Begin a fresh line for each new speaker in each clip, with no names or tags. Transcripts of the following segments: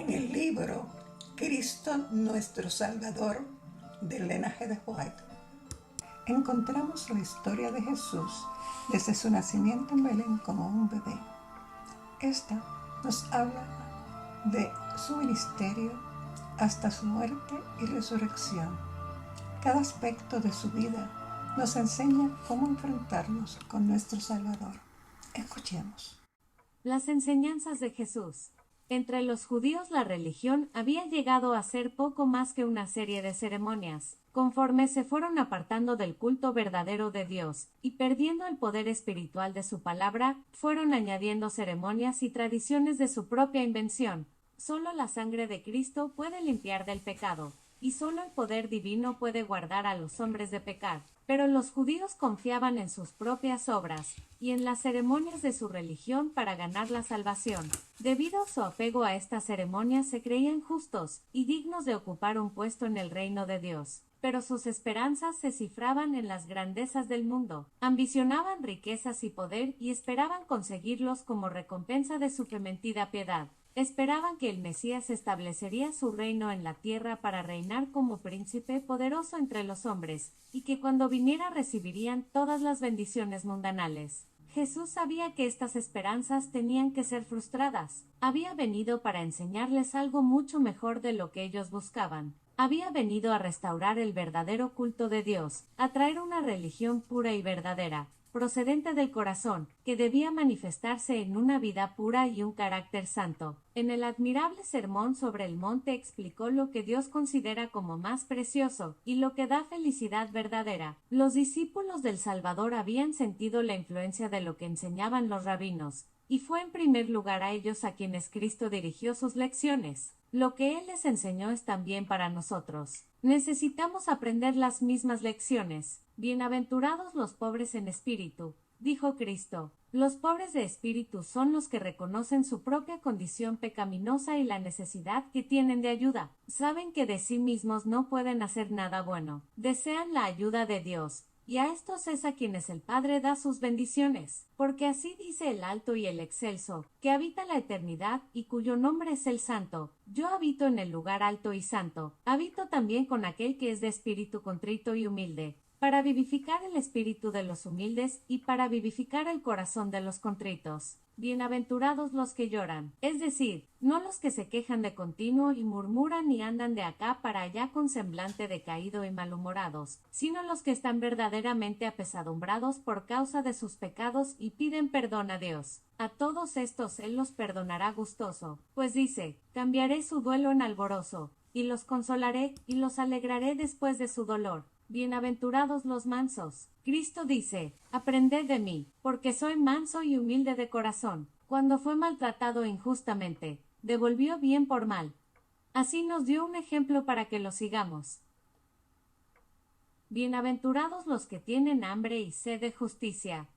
En el libro Cristo nuestro Salvador del linaje de White, encontramos la historia de Jesús desde su nacimiento en Belén como un bebé. Esta nos habla de su ministerio hasta su muerte y resurrección. Cada aspecto de su vida nos enseña cómo enfrentarnos con nuestro Salvador. Escuchemos.
Las enseñanzas de Jesús. Entre los judíos la religión había llegado a ser poco más que una serie de ceremonias. Conforme se fueron apartando del culto verdadero de Dios, y perdiendo el poder espiritual de su palabra, fueron añadiendo ceremonias y tradiciones de su propia invención. Solo la sangre de Cristo puede limpiar del pecado, y solo el poder divino puede guardar a los hombres de pecar. Pero los judíos confiaban en sus propias obras, y en las ceremonias de su religión para ganar la salvación. Debido a su apego a estas ceremonias se creían justos, y dignos de ocupar un puesto en el reino de Dios. Pero sus esperanzas se cifraban en las grandezas del mundo. Ambicionaban riquezas y poder y esperaban conseguirlos como recompensa de su fementida piedad. Esperaban que el Mesías establecería su reino en la tierra para reinar como príncipe poderoso entre los hombres, y que cuando viniera recibirían todas las bendiciones mundanales. Jesús sabía que estas esperanzas tenían que ser frustradas. Había venido para enseñarles algo mucho mejor de lo que ellos buscaban. Había venido a restaurar el verdadero culto de Dios, a traer una religión pura y verdadera, procedente del corazón, que debía manifestarse en una vida pura y un carácter santo. En el admirable sermón sobre el monte explicó lo que Dios considera como más precioso, y lo que da felicidad verdadera. Los discípulos del Salvador habían sentido la influencia de lo que enseñaban los rabinos, y fue en primer lugar a ellos a quienes Cristo dirigió sus lecciones. Lo que Él les enseñó es también para nosotros. Necesitamos aprender las mismas lecciones. Bienaventurados los pobres en espíritu, dijo Cristo. Los pobres de espíritu son los que reconocen su propia condición pecaminosa y la necesidad que tienen de ayuda. Saben que de sí mismos no pueden hacer nada bueno. Desean la ayuda de Dios. Y a estos es a quienes el Padre da sus bendiciones, porque así dice el alto y el excelso, que habita la eternidad y cuyo nombre es el Santo. Yo habito en el lugar alto y santo, habito también con aquel que es de espíritu contrito y humilde, para vivificar el espíritu de los humildes y para vivificar el corazón de los contritos. Bienaventurados los que lloran, es decir, no los que se quejan de continuo y murmuran y andan de acá para allá con semblante decaído y malhumorados, sino los que están verdaderamente apesadumbrados por causa de sus pecados y piden perdón a Dios. A todos estos Él los perdonará gustoso, pues dice, cambiaré su duelo en alborozo, y los consolaré y los alegraré después de su dolor. Bienaventurados los mansos. Cristo dice, aprended de mí, porque soy manso y humilde de corazón. Cuando fue maltratado injustamente, devolvió bien por mal. Así nos dio un ejemplo para que lo sigamos. Bienaventurados los que tienen hambre y sed de justicia.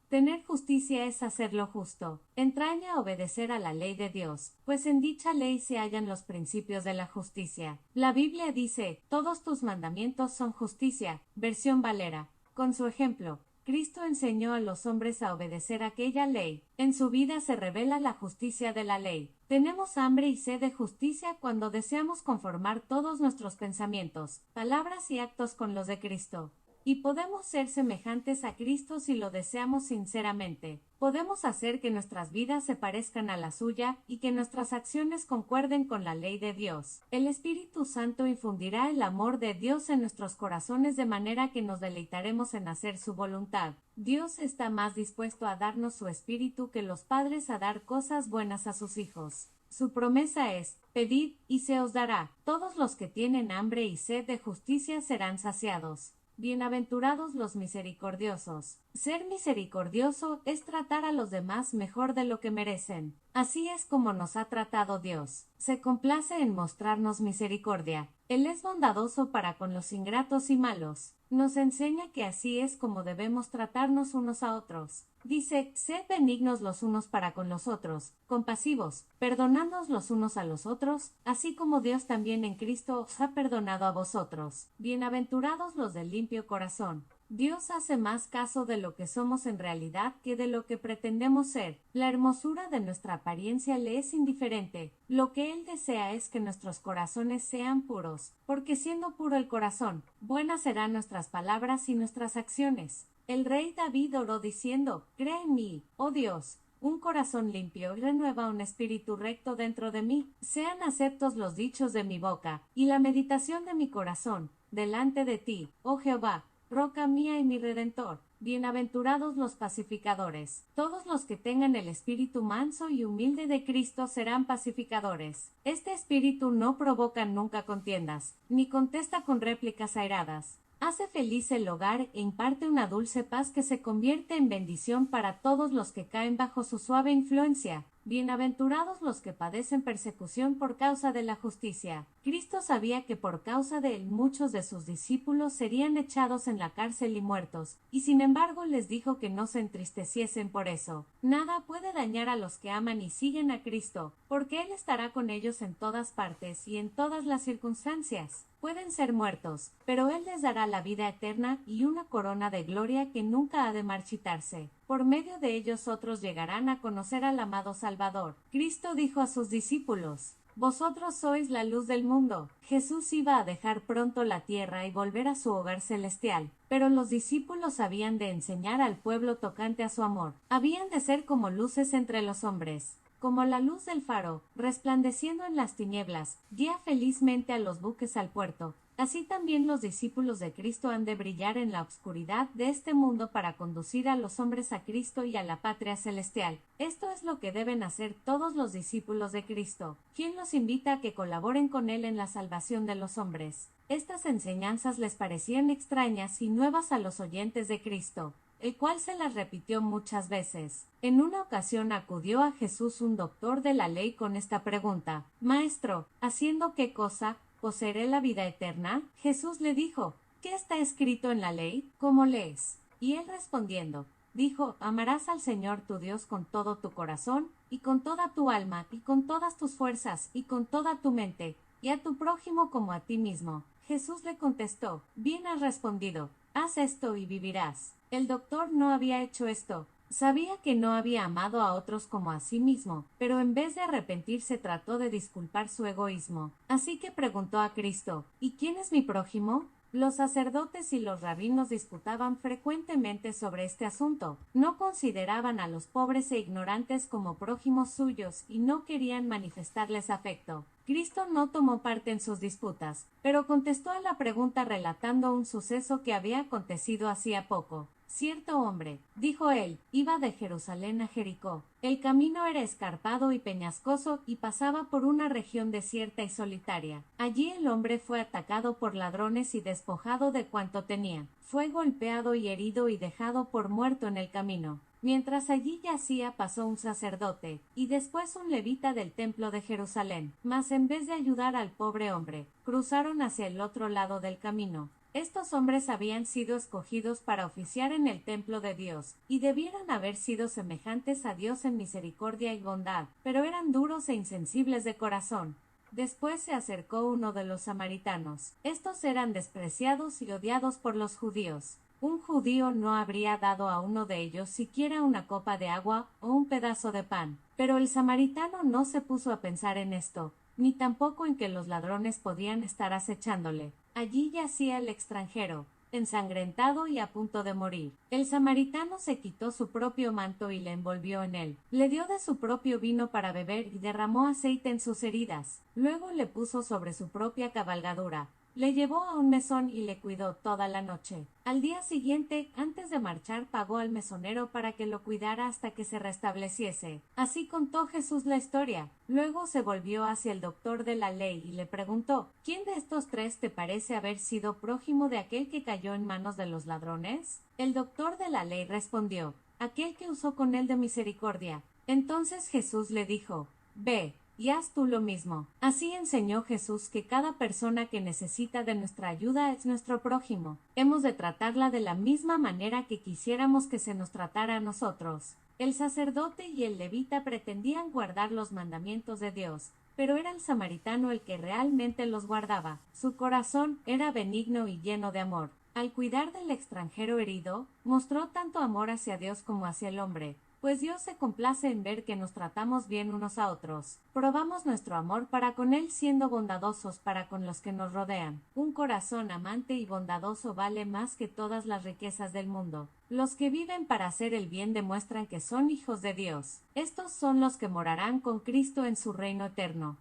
Tener justicia es hacer lo justo, entraña obedecer a la ley de Dios, pues en dicha ley se hallan los principios de la justicia. La Biblia dice, todos tus mandamientos son justicia, versión Valera. Con su ejemplo, Cristo enseñó a los hombres a obedecer aquella ley. En su vida se revela la justicia de la ley. Tenemos hambre y sed de justicia cuando deseamos conformar todos nuestros pensamientos, palabras y actos con los de Cristo. Y podemos ser semejantes a Cristo si lo deseamos sinceramente. Podemos hacer que nuestras vidas se parezcan a la suya y que nuestras acciones concuerden con la ley de Dios. El Espíritu Santo infundirá el amor de Dios en nuestros corazones de manera que nos deleitaremos en hacer su voluntad. Dios está más dispuesto a darnos su Espíritu que los padres a dar cosas buenas a sus hijos. Su promesa es, pedid y se os dará. Todos los que tienen hambre y sed de justicia serán saciados. Bienaventurados los misericordiosos. Ser misericordioso es tratar a los demás mejor de lo que merecen. Así es como nos ha tratado Dios. Se complace en mostrarnos misericordia. Él es bondadoso para con los ingratos y malos. Nos enseña que así es como debemos tratarnos unos a otros. Dice, sed benignos los unos para con los otros, compasivos, perdonándoos los unos a los otros, así como Dios también en Cristo os ha perdonado a vosotros. Bienaventurados los del limpio corazón. Dios hace más caso de lo que somos en realidad que de lo que pretendemos ser. La hermosura de nuestra apariencia le es indiferente. Lo que Él desea es que nuestros corazones sean puros, porque siendo puro el corazón, buenas serán nuestras palabras y nuestras acciones. El rey David oró diciendo, «Crea en mí, oh Dios, un corazón limpio y renueva un espíritu recto dentro de mí. Sean aceptos los dichos de mi boca, y la meditación de mi corazón, delante de ti, oh Jehová, roca mía y mi redentor». Bienaventurados los pacificadores. Todos los que tengan el espíritu manso y humilde de Cristo serán pacificadores. Este espíritu no provoca nunca contiendas, ni contesta con réplicas airadas. Hace feliz el hogar e imparte una dulce paz que se convierte en bendición para todos los que caen bajo su suave influencia. Bienaventurados los que padecen persecución por causa de la justicia. Cristo sabía que por causa de él muchos de sus discípulos serían echados en la cárcel y muertos, y sin embargo les dijo que no se entristeciesen por eso. Nada puede dañar a los que aman y siguen a Cristo, porque Él estará con ellos en todas partes y en todas las circunstancias. Pueden ser muertos, pero Él les dará la vida eterna y una corona de gloria que nunca ha de marchitarse. Por medio de ellos otros llegarán a conocer al amado Salvador. Cristo dijo a sus discípulos, «Vosotros sois la luz del mundo». Jesús iba a dejar pronto la tierra y volver a su hogar celestial, pero los discípulos habían de enseñar al pueblo tocante a su amor. Habían de ser como luces entre los hombres. Como la luz del faro, resplandeciendo en las tinieblas, guía felizmente a los buques al puerto. Así también los discípulos de Cristo han de brillar en la oscuridad de este mundo para conducir a los hombres a Cristo y a la patria celestial. Esto es lo que deben hacer todos los discípulos de Cristo, quien los invita a que colaboren con Él en la salvación de los hombres. Estas enseñanzas les parecían extrañas y nuevas a los oyentes de Cristo, el cual se las repitió muchas veces. En una ocasión acudió a Jesús un doctor de la ley con esta pregunta, «Maestro, ¿haciendo qué cosa poseeré la vida eterna?» Jesús le dijo, «¿Qué está escrito en la ley? ¿Cómo lees?» Y él respondiendo, dijo, «Amarás al Señor tu Dios con todo tu corazón, y con toda tu alma, y con todas tus fuerzas, y con toda tu mente, y a tu prójimo como a ti mismo». Jesús le contestó, «Bien has respondido, haz esto y vivirás». El doctor no había hecho esto. Sabía que no había amado a otros como a sí mismo, pero en vez de arrepentirse trató de disculpar su egoísmo. Así que preguntó a Cristo, «¿Y quién es mi prójimo?». Los sacerdotes y los rabinos disputaban frecuentemente sobre este asunto. No consideraban a los pobres e ignorantes como prójimos suyos y no querían manifestarles afecto. Cristo no tomó parte en sus disputas, pero contestó a la pregunta relatando un suceso que había acontecido hacía poco. «Cierto hombre», dijo él, «iba de Jerusalén a Jericó. El camino era escarpado y peñascoso y pasaba por una región desierta y solitaria. Allí el hombre fue atacado por ladrones y despojado de cuanto tenía. Fue golpeado y herido y dejado por muerto en el camino. Mientras allí yacía pasó un sacerdote, y después un levita del templo de Jerusalén. Mas en vez de ayudar al pobre hombre, cruzaron hacia el otro lado del camino. Estos hombres habían sido escogidos para oficiar en el templo de Dios, y debieran haber sido semejantes a Dios en misericordia y bondad, pero eran duros e insensibles de corazón. Después se acercó uno de los samaritanos. Estos eran despreciados y odiados por los judíos. Un judío no habría dado a uno de ellos siquiera una copa de agua o un pedazo de pan. Pero el samaritano no se puso a pensar en esto, ni tampoco en que los ladrones podían estar acechándole. Allí yacía el extranjero, ensangrentado y a punto de morir. El samaritano se quitó su propio manto y le envolvió en él. Le dio de su propio vino para beber y derramó aceite en sus heridas. Luego le puso sobre su propia cabalgadura. Le llevó a un mesón y le cuidó toda la noche. Al día siguiente, antes de marchar, pagó al mesonero para que lo cuidara hasta que se restableciese. Así contó Jesús la historia. Luego se volvió hacia el doctor de la ley y le preguntó, «¿Quién de estos tres te parece haber sido prójimo de aquel que cayó en manos de los ladrones?» El doctor de la ley respondió, «Aquel que usó con él de misericordia». Entonces Jesús le dijo, «Ve, y haz tú lo mismo». Así enseñó Jesús que cada persona que necesita de nuestra ayuda es nuestro prójimo. Hemos de tratarla de la misma manera que quisiéramos que se nos tratara a nosotros. El sacerdote y el levita pretendían guardar los mandamientos de Dios, pero era el samaritano el que realmente los guardaba. Su corazón era benigno y lleno de amor. Al cuidar del extranjero herido, mostró tanto amor hacia Dios como hacia el hombre, pues Dios se complace en ver que nos tratamos bien unos a otros. Probamos nuestro amor para con Él siendo bondadosos para con los que nos rodean. Un corazón amante y bondadoso vale más que todas las riquezas del mundo. Los que viven para hacer el bien demuestran que son hijos de Dios. Estos son los que morarán con Cristo en su reino eterno.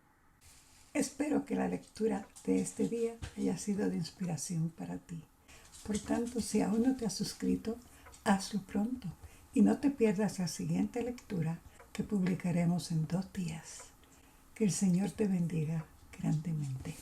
Espero que la lectura de este día haya sido de inspiración para ti. Por tanto, si aún no te has suscrito, hazlo pronto y no te pierdas la siguiente lectura que publicaremos en 2 días. Que el Señor te bendiga grandemente.